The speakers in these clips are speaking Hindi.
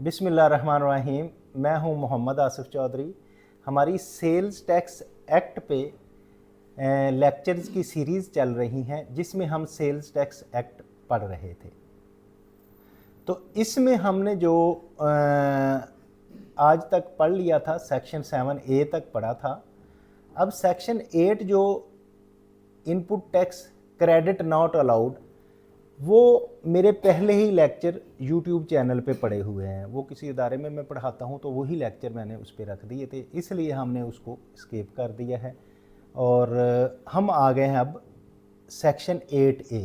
बिस्मिल्लाहिर्रहमानिर्रहीम। मैं हूं मोहम्मद आसिफ चौधरी। हमारी सेल्स टैक्स एक्ट पे लेक्चर्स की सीरीज़ चल रही हैं जिसमें हम सेल्स टैक्स एक्ट पढ़ रहे थे। तो इसमें हमने जो आज तक पढ़ लिया था सेक्शन 7A तक पढ़ा था। अब सेक्शन 8 जो input tax credit not allowed, वो मेरे पहले ही लेक्चर यूट्यूब चैनल पे पड़े हुए हैं। वो किसी इदारे में मैं पढ़ाता हूँ तो वही लेक्चर मैंने उस पर रख दिए थे, इसलिए हमने उसको स्किप कर दिया है और हम आ गए हैं अब सेक्शन 8A।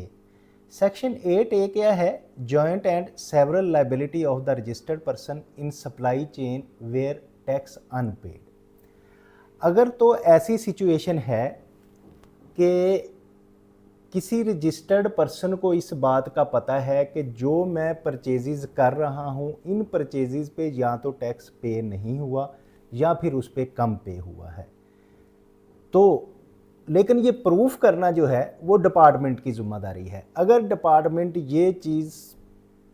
सेक्शन 8A क्या है? Joint and several liability of the registered person in supply chain where tax unpaid. अगर तो ऐसी सिचुएशन है कि किसी रजिस्टर्ड पर्सन को इस बात का पता है कि जो मैं परचेजेज़ कर रहा हूँ इन परचेजेज़ पे या तो टैक्स पे नहीं हुआ या फिर उस पर कम पे हुआ है, तो लेकिन ये प्रूफ करना जो है वो डिपार्टमेंट की ज़िम्मेदारी है। अगर डिपार्टमेंट ये चीज़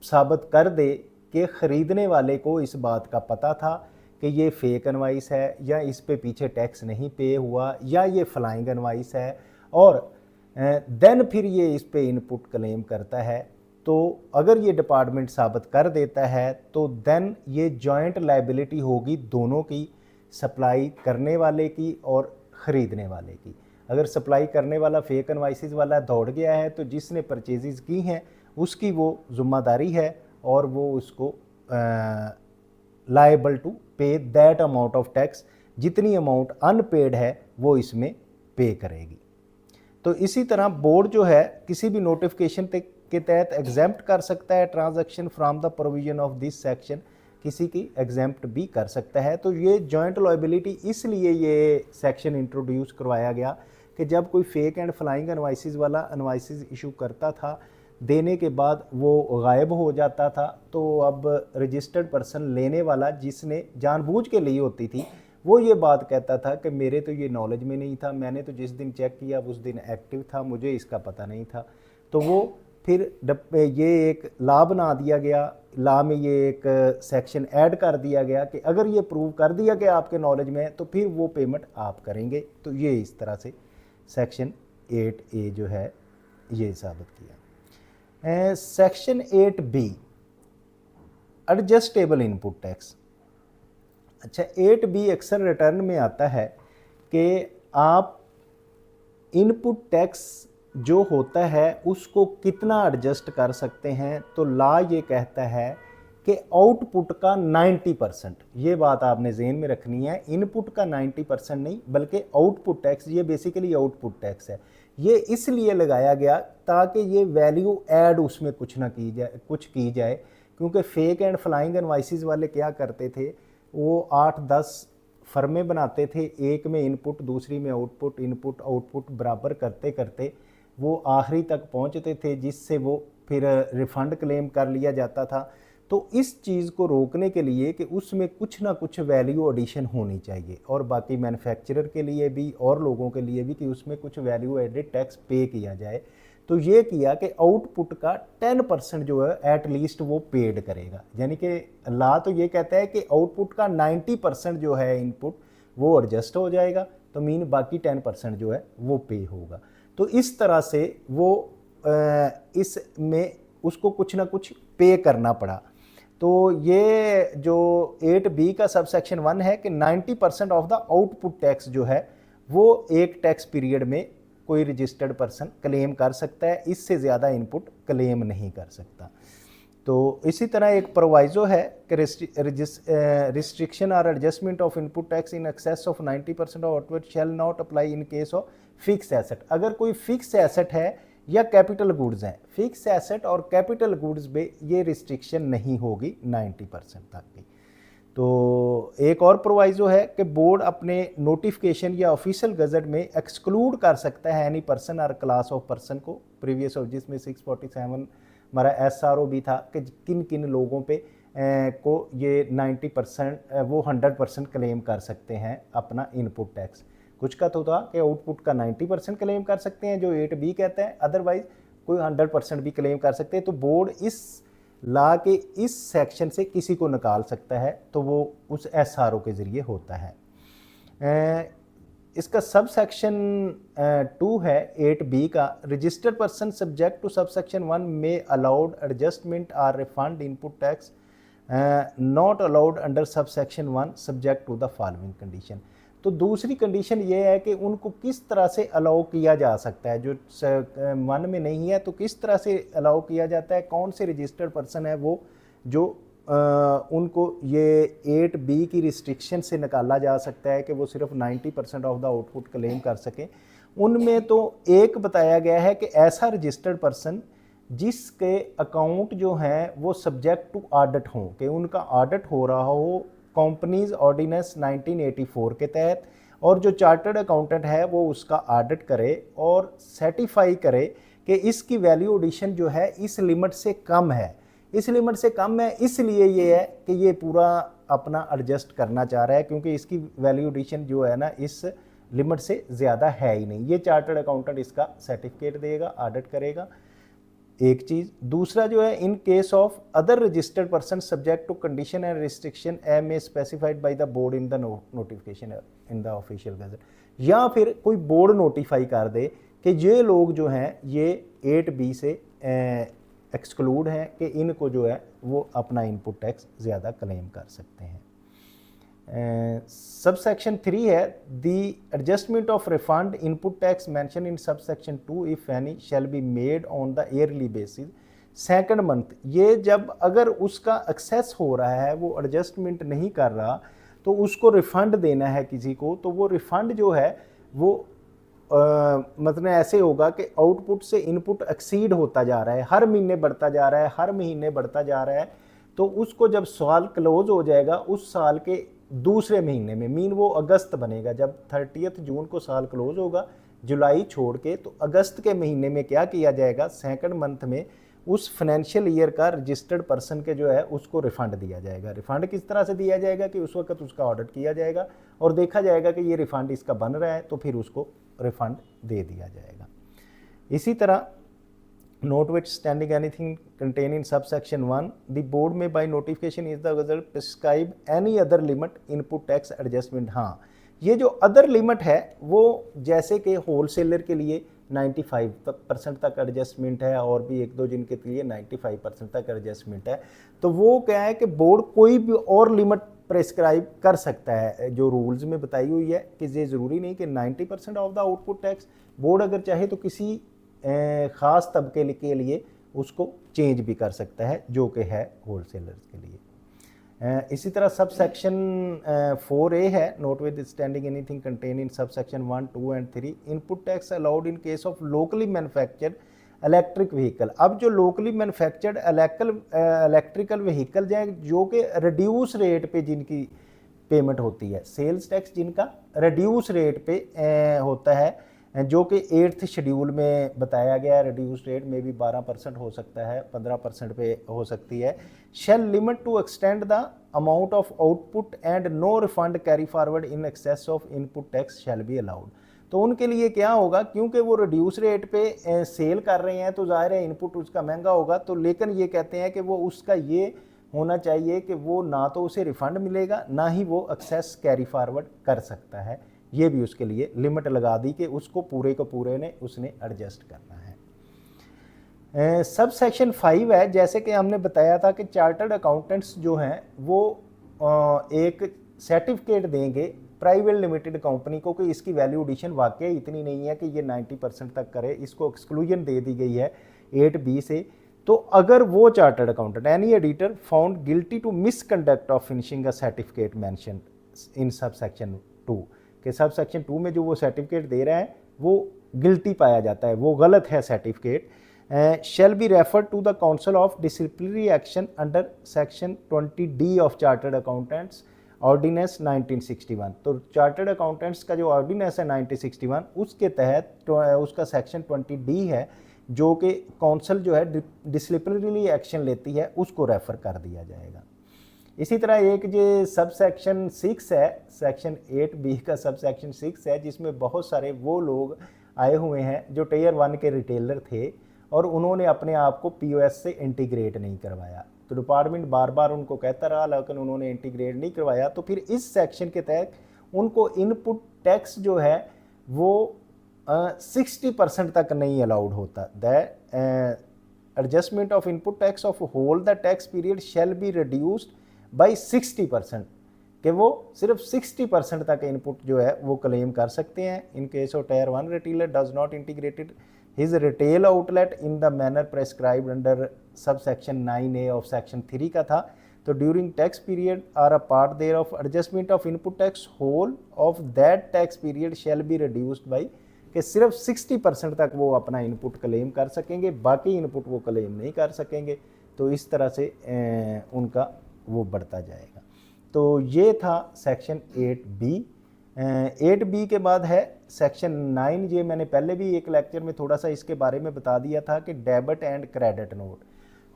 साबित कर दे कि ख़रीदने वाले को इस बात का पता था कि ये फेक इनवाइस है या इस पे पीछे टैक्स नहीं पे हुआ या ये फ्लाइंग इनवाइस है, और देन फिर ये इस पे इनपुट क्लेम करता है, तो अगर ये डिपार्टमेंट साबित कर देता है तो देन ये जॉइंट लाइबिलिटी होगी दोनों की, सप्लाई करने वाले की और ख़रीदने वाले की। अगर सप्लाई करने वाला फेक इनवाइसेस वाला दौड़ गया है तो जिसने परचेजेज़ की हैं उसकी वो ज़िम्मेदारी है और वो उसको लायबल टू पे दैट अमाउंट ऑफ टैक्स, जितनी अमाउंट अनपेड है वो इसमें पे करेगी। तो इसी तरह बोर्ड जो है किसी भी नोटिफिकेशन के तहत एग्जेम्प्ट कर सकता है transaction from the provision of this section, किसी की एग्जेम्प्ट भी कर सकता है। तो ये जॉइंट लायबिलिटी इसलिए ये सेक्शन इंट्रोड्यूस करवाया गया कि जब कोई फेक एंड फ्लाइंग इनवाइसेस वाला इनवाइसेस इशू करता था, देने के बाद वो गायब हो जाता था, तो अब रजिस्टर्ड पर्सन लेने वाला जिसने जानबूझ के ली होती थी वो ये बात कहता था कि मेरे तो ये नॉलेज में नहीं था, मैंने तो जिस दिन चेक किया उस दिन एक्टिव था, मुझे इसका पता नहीं था। तो वो फिर ये एक लॉ बना दिया गया, लॉ में ये एक सेक्शन ऐड कर दिया गया कि अगर ये प्रूव कर दिया कि आपके नॉलेज में है तो फिर वो पेमेंट आप करेंगे। तो ये इस तरह से सेक्शन 8A जो है ये साबित किया। Section 8B adjustable input tax. अच्छा, 8B अक्सर रिटर्न में आता है कि आप इनपुट टैक्स जो होता है उसको कितना एडजस्ट कर सकते हैं। तो लॉ ये कहता है कि आउटपुट का 90%, ये बात आपने ज़हन में रखनी है, इनपुट का 90% नहीं बल्कि आउटपुट टैक्स, ये बेसिकली आउटपुट टैक्स है। ये इसलिए लगाया गया ताकि ये वैल्यू ऐड उसमें कुछ की जाए, क्योंकि फेक एंड फ्लाइंग इनवाइसेस वाले क्या करते थे, वो 8-10 फर्में बनाते थे, एक में इनपुट दूसरी में आउटपुट, इनपुट आउटपुट बराबर करते करते वो आखिरी तक पहुंचते थे, जिससे वो फिर रिफ़ंड क्लेम कर लिया जाता था। तो इस चीज़ को रोकने के लिए कि उसमें कुछ ना कुछ वैल्यू एडिशन होनी चाहिए, और बाकी मैन्युफैक्चरर के लिए भी और लोगों के लिए भी कि उसमें कुछ वैल्यू एडेड टैक्स पे किया जाए, तो ये किया कि आउटपुट का 10% जो है एटलीस्ट वो पेड करेगा। यानी कि लॉ तो ये कहता है कि आउटपुट का 90% जो है इनपुट वो एडजस्ट हो जाएगा, तो मीन बाकी 10% जो है वो पे होगा। तो इस तरह से वो इसमें उसको कुछ ना कुछ पे करना पड़ा। तो ये जो 8B का सब सेक्शन 1 है कि 90% ऑफ द आउटपुट टैक्स जो है वो एक टैक्स पीरियड में कोई रजिस्टर्ड पर्सन क्लेम कर सकता है, इससे ज़्यादा इनपुट क्लेम नहीं कर सकता। तो इसी तरह एक प्रोवाइजो है कि रिस्ट्रिक्शन और adjustment of input tax in excess of 90% of output shall not apply in case of fix asset. अगर कोई फिक्स एसेट है या कैपिटल गुड्स हैं, फिक्स एसेट और कैपिटल गुड्स पे ये रिस्ट्रिक्शन नहीं होगी 90% तक की। तो एक और प्रोवाइजो है कि बोर्ड अपने नोटिफिकेशन या ऑफिशियल गजट में एक्सक्लूड कर सकता है एनी पर्सन और क्लास ऑफ पर्सन को, प्रीवियस ऑफ जिसमें 647 हमारा SRO भी था कि किन किन लोगों पे को ये 90% वो 100% क्लेम कर सकते हैं अपना इनपुट टैक्स। कुछ का तो था कि आउटपुट का 90% क्लेम कर सकते हैं जो 8B कहते हैं, अदरवाइज कोई 100% भी क्लेम कर सकते हैं। तो बोर्ड इस ला के इस सेक्शन से किसी को निकाल सकता है, तो वो उस SRO के ज़रिए होता है। इसका सब सेक्शन 2 है 8B का, registered person subject to sub section 1 में allowed adjustment or refund input tax not allowed under sub section 1 subject to the following condition. तो दूसरी कंडीशन ये है कि उनको किस तरह से अलाउ किया जा सकता है, जो 1 में नहीं है तो किस तरह से अलाउ किया जाता है, कौन से रजिस्टर्ड पर्सन है वो जो उनको ये 8B की रिस्ट्रिक्शन से निकाला जा सकता है कि वो सिर्फ 90% ऑफ द आउटपुट क्लेम कर सकें। उनमें तो एक बताया गया है कि ऐसा रजिस्टर्ड पर्सन जिसके अकाउंट जो हैं वो सब्जेक्ट टू ऑडिट हों, कि उनका ऑडिट हो रहा हो कंपनीज ऑर्डिनेंस 1984 के तहत, और जो चार्टर्ड अकाउंटेंट है वो उसका ऑडिट करे और सर्टिफाई करे कि इसकी वैल्यू एडिशन जो है इस लिमिट से कम है। इस लिमिट से कम है इसलिए ये है कि ये पूरा अपना एडजस्ट करना चाह रहा है, क्योंकि इसकी वैल्यू एडिशन जो है ना इस लिमिट से ज़्यादा है ही नहीं। ये चार्टर्ड अकाउंटेंट इसका सर्टिफिकेट देगा, ऑडिट करेगा, एक चीज़। दूसरा जो है, in case of other registered person subject to condition and restriction M A specified by the board in the notification in the official gazette, या फिर कोई बोर्ड नोटिफाई कर दे कि ये लोग जो हैं ये 8B से एक्सक्लूड हैं, कि इनको जो है वो अपना इनपुट टैक्स ज़्यादा क्लेम कर सकते हैं। सब सेक्शन 3 है, the adjustment of refund input tax mention in sub section 2 if any shall be made on the yearly basis second month. ये जब अगर उसका एक्सेस हो रहा है, वो एडजस्टमेंट नहीं कर रहा, तो उसको रिफ़ंड देना है किसी को, तो वो रिफ़ंड जो है वो मतलब ऐसे होगा कि आउटपुट से इनपुट एक्सीड होता जा रहा है, हर महीने बढ़ता जा रहा है, हर महीने बढ़ता जा रहा है। तो उसको जब साल क्लोज हो जाएगा, उस साल के दूसरे महीने में, मीन वो अगस्त बनेगा, जब 30 जून को साल क्लोज होगा जुलाई छोड़ के, तो अगस्त के महीने में क्या किया जाएगा, सेकंड मंथ में उस फाइनेंशियल ईयर का रजिस्टर्ड पर्सन के जो है उसको रिफ़ंड दिया जाएगा। रिफ़ंड किस तरह से दिया जाएगा कि उस वक्त उसका ऑडिट किया जाएगा और देखा जाएगा कि ये रिफ़ंड इसका बन रहा है, तो फिर उसको रिफ़ंड दे दिया जाएगा। इसी तरह notwithstanding anything contained in subsection 1, the board may by notification is the result prescribe any other limit input tax adjustment। हाँ, ये जो अदर लिमिट है वो जैसे कि होलसेलर के लिए 95% तक एडजस्टमेंट है, और भी एक दो जिनके लिए 95% तक एडजस्टमेंट है, तो वो क्या है कि बोर्ड कोई भी और लिमिट प्रेस्क्राइब कर सकता है जो रूल्स में बताई हुई है, कि ये ज़रूरी नहीं कि 90% of the output tax, board अगर चाहे तो किसी ख़ास तबके के लिए उसको चेंज भी कर सकता है, जो कि है होलसेलर्स के लिए। इसी तरह सब सेक्शन 4A है, note with standing anything contain in sub section 1, 2 and 3 input tax allowed in case of locally manufactured electric vehicle. अब जो लोकली मैन्युफैक्चर्ड इलेक्ट्रिकल व्हीकल हैं जो कि रिड्यूस रेट पे जिनकी पेमेंट होती है, सेल्स टैक्स जिनका रिड्यूस रेट पे होता है, जो कि 8th शेड्यूल में बताया गया है, रिड्यूस रेट में भी 12% हो सकता है, 15% पे हो सकती है। Shall limit to extend the amount of output and no refund carry forward in excess of input tax shall be allowed. तो उनके लिए क्या होगा, क्योंकि वो रिड्यूस रेट पे सेल कर रहे हैं तो जाहिर है इनपुट उसका महंगा होगा, तो लेकिन ये कहते हैं कि वो उसका ये होना चाहिए कि वो ना तो उसे रिफ़ंड मिलेगा, ना ही वो एक्सेस कैरी फॉरवर्ड कर सकता है। ये भी उसके लिए लिमिट लगा दी कि उसको पूरे को पूरे ने उसने एडजस्ट करना है। सब सेक्शन 5 है, जैसे कि हमने बताया था कि चार्टर्ड अकाउंटेंट्स जो हैं वो एक सर्टिफिकेट देंगे प्राइवेट लिमिटेड कंपनी को कि इसकी वैल्यू एडिशन वाकई इतनी नहीं है कि ये 90% तक करे, इसको एक्सक्लूजन दे दी गई है 8B से। तो अगर वो chartered accountant any auditor found guilty to misconduct of furnishing a certificate mention in sub section 2, कि सब सेक्शन 2 में जो वो सर्टिफिकेट दे रहा है वो गिल्टी पाया जाता है, वो गलत है certificate, shall be refer to the council of disciplinary action under section 20D of chartered accountants ordinance 1961। तो चार्टर्ड अकाउंटेंट्स का जो ऑर्डिनेंस है 1961, उसके तहत तो उसका सेक्शन 20D है, जो कि काउंसिल जो है डिसिप्लिनरी एक्शन लेती है, उसको रेफ़र कर दिया जाएगा। इसी तरह एक जो सब सेक्शन 6 है, सेक्शन 8B का सब सेक्शन 6 है, जिसमें बहुत सारे वो लोग आए हुए हैं जो Tier 1 के रिटेलर थे और उन्होंने अपने आप को POS से इंटीग्रेट नहीं करवाया। तो डिपार्टमेंट बार बार उनको कहता रहा लेकिन उन्होंने इंटीग्रेट नहीं करवाया। तो फिर इस सेक्शन के तहत उनको इनपुट टैक्स जो है वो 60% तक नहीं अलाउड होता। That adjustment of input tax of whole the tax period shall be reduced by 60%, कि वो सिर्फ 60% तक इनपुट जो है वो क्लेम कर सकते हैं। In case of tier 1 retailer does not integrated his retail outlet in the manner prescribed under sub section 9A of section 3 का था। तो during tax period or a part there of adjustment of input tax whole of that tax period shall be reduced by, कि सिर्फ 60% तक वो अपना इनपुट क्लेम कर सकेंगे, बाकी इनपुट वो क्लेम नहीं कर सकेंगे। तो इस तरह से उनका वो बढ़ता जाएगा। तो ये था सेक्शन 8B। 8B के बाद है सेक्शन 9। ये मैंने पहले भी एक लेक्चर में थोड़ा सा इसके बारे में बता दिया था कि डेबिट एंड क्रेडिट नोट।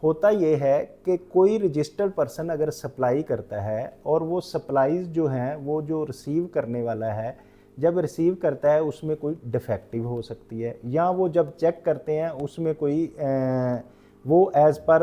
होता ये है कि कोई रजिस्टर्ड पर्सन अगर सप्लाई करता है और वो सप्लाईज जो हैं वो जो रिसीव करने वाला है जब रिसीव करता है उसमें कोई डिफेक्टिव हो सकती है, या वो जब चेक करते हैं उसमें कोई वो एज़ पर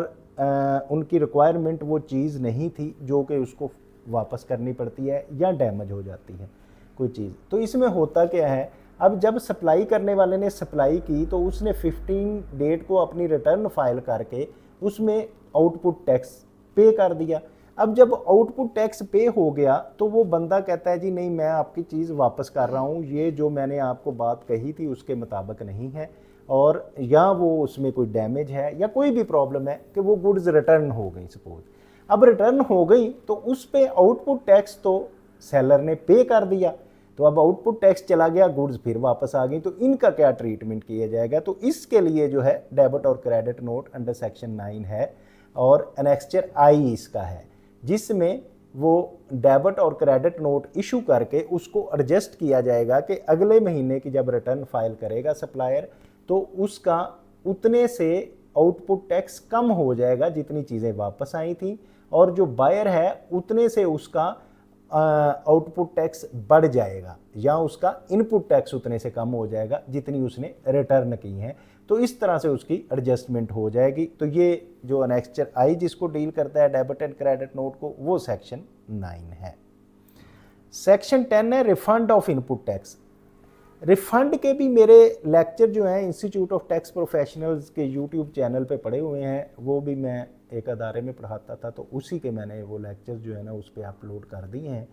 उनकी रिक्वायरमेंट वो चीज़ नहीं थी जो कि उसको वापस करनी पड़ती है, या डैमेज हो जाती है कोई चीज़। तो इसमें होता क्या है, अब जब सप्लाई करने वाले ने सप्लाई की तो उसने 15 डेट को अपनी रिटर्न फाइल करके उसमें आउटपुट टैक्स पे कर दिया। अब जब आउटपुट टैक्स पे हो गया तो वो बंदा कहता है जी नहीं, मैं आपकी चीज़ वापस कर रहा हूँ, ये जो मैंने आपको बात कही थी उसके मुताबिक नहीं है, और या वो उसमें कोई डैमेज है या कोई भी प्रॉब्लम है कि वो गुड्स रिटर्न हो गई। सपोज अब रिटर्न हो गई तो उस पर आउटपुट टैक्स तो सेलर ने पे कर दिया, तो अब आउटपुट टैक्स चला गया, गुड्स फिर वापस आ गई। तो इनका क्या ट्रीटमेंट किया जाएगा, तो इसके लिए जो है डेबिट और क्रेडिट नोट अंडर सेक्शन 9 है और एनेक्स्चर आई इसका है, जिसमें वो डेबिट और क्रेडिट नोट इशू करके उसको एडजस्ट किया जाएगा कि अगले महीने की जब रिटर्न फाइल करेगा सप्लायर तो उसका उतने से आउटपुट टैक्स कम हो जाएगा जितनी चीज़ें वापस आई थी, और जो बायर है उतने से उसका आउटपुट टैक्स बढ़ जाएगा, या उसका इनपुट टैक्स उतने से कम हो जाएगा जितनी उसने रिटर्न की हैं। तो इस तरह से उसकी एडजस्टमेंट हो जाएगी। तो ये जो एनेक्स्चर आई जिसको डील करता है डेबिट एंड क्रेडिट नोट को, वो सेक्शन 9 है। सेक्शन 10 है refund of input tax. Refund के भी मेरे लेक्चर जो हैं इंस्टीट्यूट ऑफ टैक्स प्रोफेशनल्स के यूट्यूब चैनल पे पड़े हुए हैं, वो भी मैं एक अदारे में पढ़ाता था, तो उसी के मैंने वो लेक्चर जो है ना उस पर अपलोड कर दिए हैं।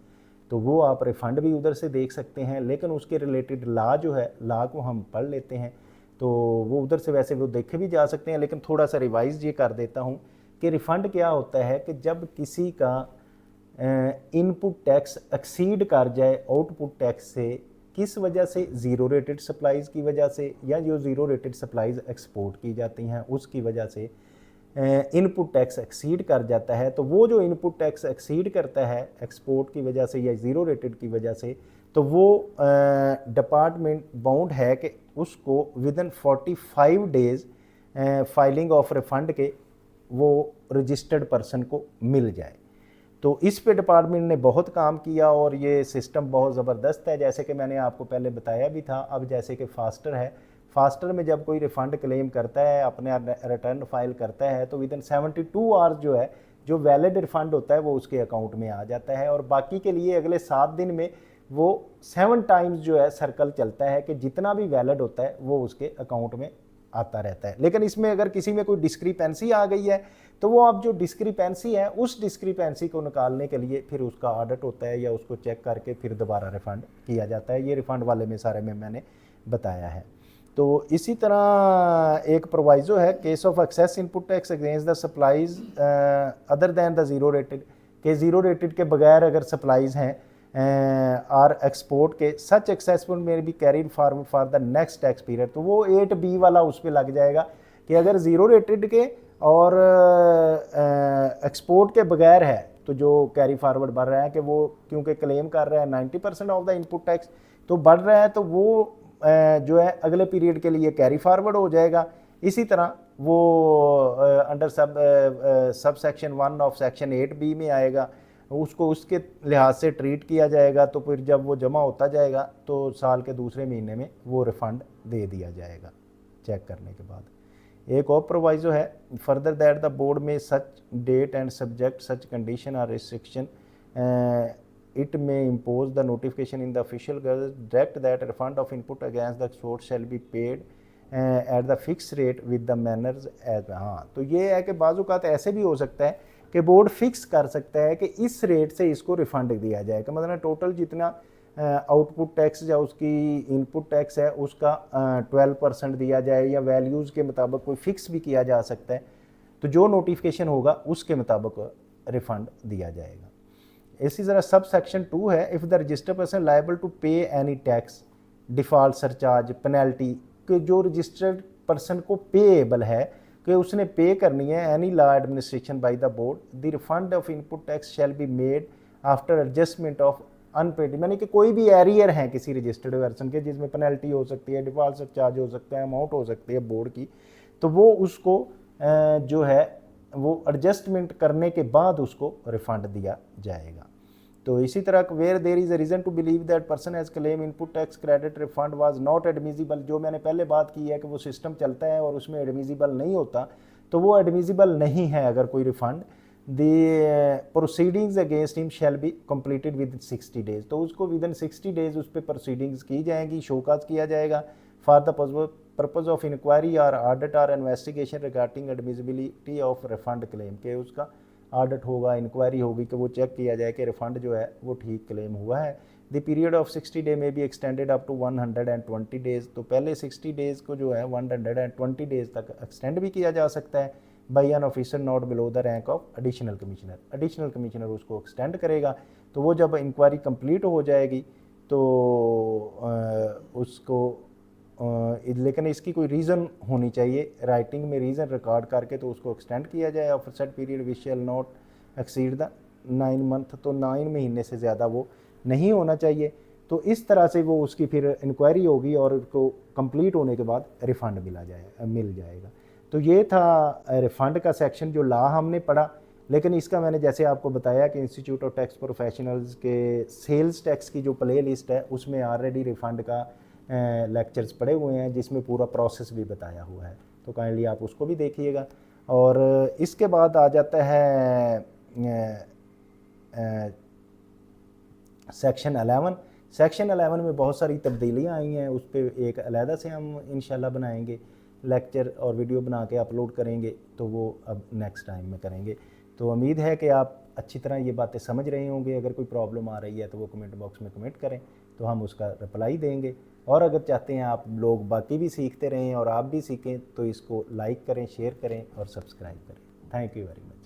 तो वो आप रिफ़ंड भी उधर से देख सकते हैं, लेकिन उसके रिलेटेड लॉ जो है, लॉ को हम पढ़ लेते हैं तो वो उधर से वैसे वो देखे भी जा सकते हैं, लेकिन थोड़ा सा रिवाइज ये कर देता हूँ कि रिफ़ंड क्या होता है कि जब किसी का इनपुट टैक्स एक्सीड कर जाए आउटपुट टैक्स से, किस वजह से, ज़ीरो रेटेड सप्लाईज़ की वजह से, या जो ज़ीरो रेटेड सप्लाईज़ एक्सपोर्ट की जाती हैं उसकी वजह से इनपुट टैक्स एक्सीड कर जाता है। तो वो जो इनपुट टैक्स एक्सीड करता है एक्सपोर्ट की वजह से या ज़ीरो रेटेड की वजह से, तो वो डिपार्टमेंट बाउंड है कि उसको within 45 days filing of refund के वो रजिस्टर्ड पर्सन को मिल जाए। तो इस पे डिपार्टमेंट ने बहुत काम किया और ये सिस्टम बहुत ज़बरदस्त है, जैसे कि मैंने आपको पहले बताया भी था। अब जैसे कि फास्टर है, फास्टर में जब कोई रिफ़ंड क्लेम करता है, अपने रिटर्न फाइल करता है, तो विदिन 72 आवर्स जो है जो वैलिड रिफ़ंड होता है वो उसके अकाउंट में आ जाता है, और बाकी के लिए अगले 7 दिन में वो 7 टाइम्स जो है सर्कल चलता है कि जितना भी वैलिड होता है वो उसके अकाउंट में आता रहता है। लेकिन इसमें अगर किसी में कोई डिस्क्रिपेंसी आ गई है तो वो अब जो डिस्क्रिपेंसी है उस डिस्क्रिपेंसी को निकालने के लिए फिर उसका ऑडिट होता है, या उसको चेक करके फिर दोबारा रिफ़ंड किया जाता है। ये रिफ़ंड वाले में सारे में मैंने बताया है। तो इसी तरह एक प्रोवाइजो है, case of excess input tax against the supplies other than the zero rated, के ज़ीरो रेटेड के बगैर अगर सप्लाईज हैं आर एक्सपोर्ट के, सच एक्सेसफुल में be carried forward for the next tax period. तो वो 8B वाला उस पर लग जाएगा कि अगर ज़ीरो रेटेड के और एक्सपोर्ट के बगैर है तो जो कैरी फॉरवर्ड बढ़ रहा है कि वो क्योंकि क्लेम कर रहा है 90% ऑफ द इनपुट टैक्स तो बढ़ रहा है, तो वो जो है अगले पीरियड के लिए कैरी फॉरवर्ड हो जाएगा। इसी तरह वो under sub section 1 of section 8B में आएगा, उसको उसके लिहाज से ट्रीट किया जाएगा। तो फिर जब वो जमा होता जाएगा तो साल के दूसरे महीने में वो रिफ़ंड दे दिया जाएगा चेक करने के बाद। एक और प्रोवाइजो है, फर्दर दैट द बोर्ड में such date and subject such condition और restriction it may impose the notification in the official gazette direct that refund of input against the source shall be paid at the fixed rate with the manners as। हाँ, तो ये है कि बाज़-औक़ात ऐसे भी हो सकता है कि बोर्ड फिक्स कर सकता है कि इस रेट से इसको रिफ़ंड दिया जाएगा, मतलब टोटल जितना आउटपुट टैक्स या उसकी इनपुट टैक्स है उसका 12% दिया जाए, या वैल्यूज़ के मुताबिक कोई फिक्स भी किया जा सकता है। तो जो नोटिफिकेशन होगा उसके मुताबिक रिफ़ंड दिया जाएगा। इसी तरह सब सेक्शन 2 है, if the registered person liable to pay any tax default surcharge penalty, कि जो रजिस्टर्ड पर्सन को पेएबल है कि उसने पे करनी है any law administration bye the board, the refund of input tax shell be made after adjustment of unpaired, यानी कि कोई भी एरियर है किसी रजिस्टर्ड पर्सन के जिसमें पेनल्टी हो सकती है, डिफ़ॉल्ट सरचार्ज हो सकता है, अमाउंट हो सकती है बोर्ड की, तो वो उसको जो है वो एडजस्टमेंट करने के बाद उसको रिफ़ंड दिया जाएगा। तो इसी तरह where there is a reason to believe that person has claim input tax credit refund was not admissible, जो मैंने पहले बात की है कि वो सिस्टम चलता है और उसमें एडमिजिबल नहीं होता, तो वो एडमिजिबल नहीं है अगर कोई refund, the proceedings against him shall be completed with 60 days, तो उसको विद इन 60 डेज उस पर प्रोसीडिंग्स की जाएंगी, शोकाज किया जाएगा for the purpose of inquiry और ऑडिट और investigation regarding admissibility of refund claim, के उसका ऑडिट होगा, इंक्वायरी होगी कि वो चेक किया जाए कि रिफंड जो है वो ठीक क्लेम हुआ है। द पीरियड ऑफ 60 डे में be extended up to 120 days, तो पहले 60 डेज़ को जो है 120 डेज़ तक एक्सटेंड भी किया जा सकता है by an officer not below the rank of additional commissioner, additional commissioner उसको एक्सटेंड करेगा। तो वो जब इंक्वायरी कंप्लीट हो जाएगी तो उसको लेकिन इसकी कोई रीज़न होनी चाहिए, राइटिंग में रीज़न रिकॉर्ड करके तो उसको एक्सटेंड किया जाए। Offer set period which shall not exceed the 9 month, तो 9 महीने से ज़्यादा वो नहीं होना चाहिए। तो इस तरह से वो उसकी फिर इंक्वायरी होगी और उसको कंप्लीट होने के बाद रिफ़ंड मिल जाएगा। तो ये था रिफ़ंड का सेक्शन जो लॉ हमने पढ़ा, लेकिन इसका मैंने जैसे आपको बताया कि इंस्टीट्यूट ऑफ टैक्स प्रोफेशनल्स के सेल्स टैक्स की जो प्ले लिस्ट है उसमें ऑलरेडी रिफ़ंड का लेक्चर्स पड़े हुए हैं जिसमें पूरा प्रोसेस भी बताया हुआ है, तो काइंडली आप उसको भी देखिएगा। और इसके बाद आ जाता है सेक्शन 11। सेक्शन 11 में बहुत सारी तब्दीलियाँ आई हैं, उस पर एक अलहदा से हम इंशाल्लाह बनाएंगे लेक्चर और वीडियो बना के अपलोड करेंगे, तो वो अब नेक्स्ट टाइम में करेंगे। तो उम्मीद है कि आप अच्छी तरह ये बातें समझ रहे होंगे। अगर कोई प्रॉब्लम आ रही है तो वो कमेंट बॉक्स में कमेंट करें, तो हम उसका रिप्लाई देंगे। और अगर चाहते हैं आप लोग बाकी भी सीखते रहें और आप भी सीखें, तो इसको लाइक करें, शेयर करें और सब्सक्राइब करें। Thank you very much.